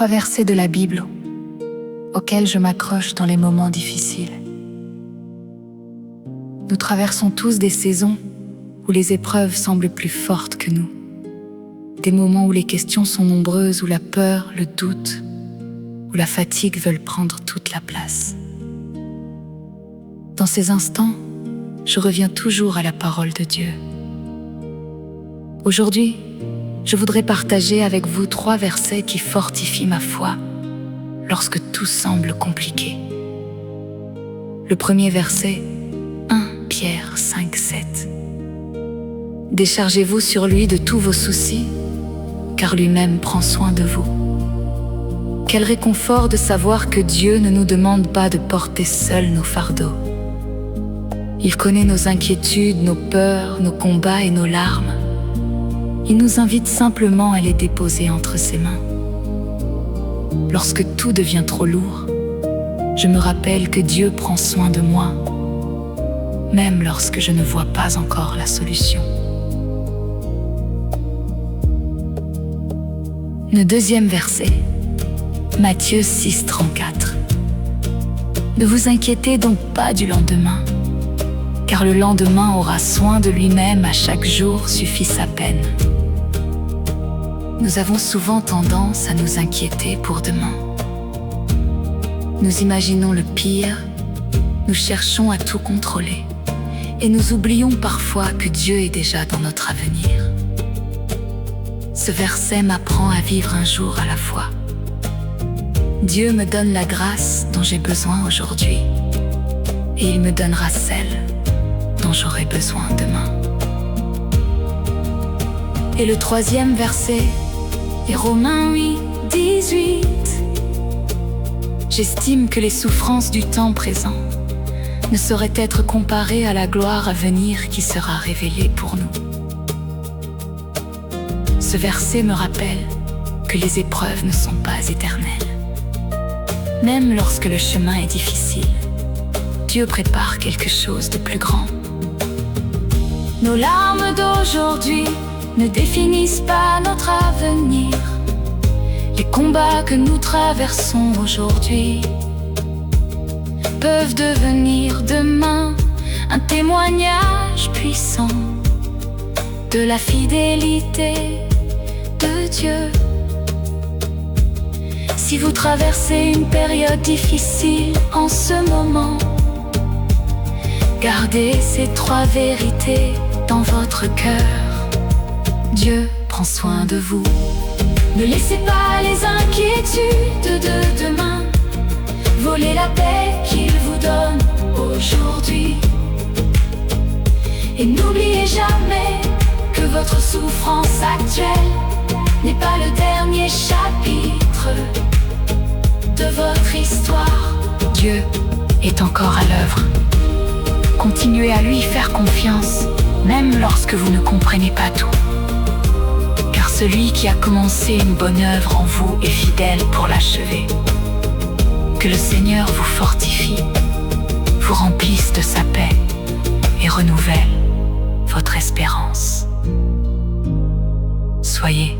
3 versets de la Bible auxquels je m'accroche dans les moments difficiles. Nous traversons tous des saisons où les épreuves semblent plus fortes que nous. Des moments où les questions sont nombreuses, où la peur, le doute, où la fatigue veulent prendre toute la place. Dans ces instants, je reviens toujours à la parole de Dieu. Aujourd'hui, je voudrais partager avec vous 3 versets qui fortifient ma foi lorsque tout semble compliqué. Le premier verset, 1 Pierre 5:7. Déchargez-vous sur lui de tous vos soucis, car lui-même prend soin de vous. Quel réconfort de savoir que Dieu ne nous demande pas de porter seuls nos fardeaux. Il connaît nos inquiétudes, nos peurs, nos combats et nos larmes. Il nous invite simplement à les déposer entre ses mains. Lorsque tout devient trop lourd, je me rappelle que Dieu prend soin de moi, même lorsque je ne vois pas encore la solution. Le deuxième verset, Matthieu 6:34. Ne vous inquiétez donc pas du lendemain, car le lendemain aura soin de lui-même, à chaque jour suffit sa peine. Nous avons souvent tendance à nous inquiéter pour demain. Nous imaginons le pire, nous cherchons à tout contrôler, et nous oublions parfois que Dieu est déjà dans notre avenir. Ce verset m'apprend à vivre un jour à la fois. Dieu me donne la grâce dont j'ai besoin aujourd'hui, et il me donnera celle dont j'aurai besoin demain. Et le troisième verset est Romains 8:18. J'estime que les souffrances du temps présent ne sauraient être comparées à la gloire à venir qui sera révélée pour nous. Ce verset me rappelle que les épreuves ne sont pas éternelles. Même lorsque le chemin est difficile, Dieu prépare quelque chose de plus grand. Nos larmes d'aujourd'hui ne définissent pas notre avenir. Les combats que nous traversons aujourd'hui peuvent devenir demain un témoignage puissant de la fidélité de Dieu. Si vous traversez une période difficile en ce moment, gardez ces 3 vérités dans votre cœur. Dieu prend soin de vous. Ne laissez pas les inquiétudes de demain voler la paix qu'il vous donne aujourd'hui. Et n'oubliez jamais que votre souffrance actuelle n'est pas le dernier chapitre de votre histoire. Dieu est encore à l'œuvre. Continuez à lui faire confiance, même lorsque vous ne comprenez pas tout. Car celui qui a commencé une bonne œuvre en vous est fidèle pour l'achever. Que le Seigneur vous fortifie, vous remplisse de sa paix et renouvelle votre espérance. Soyez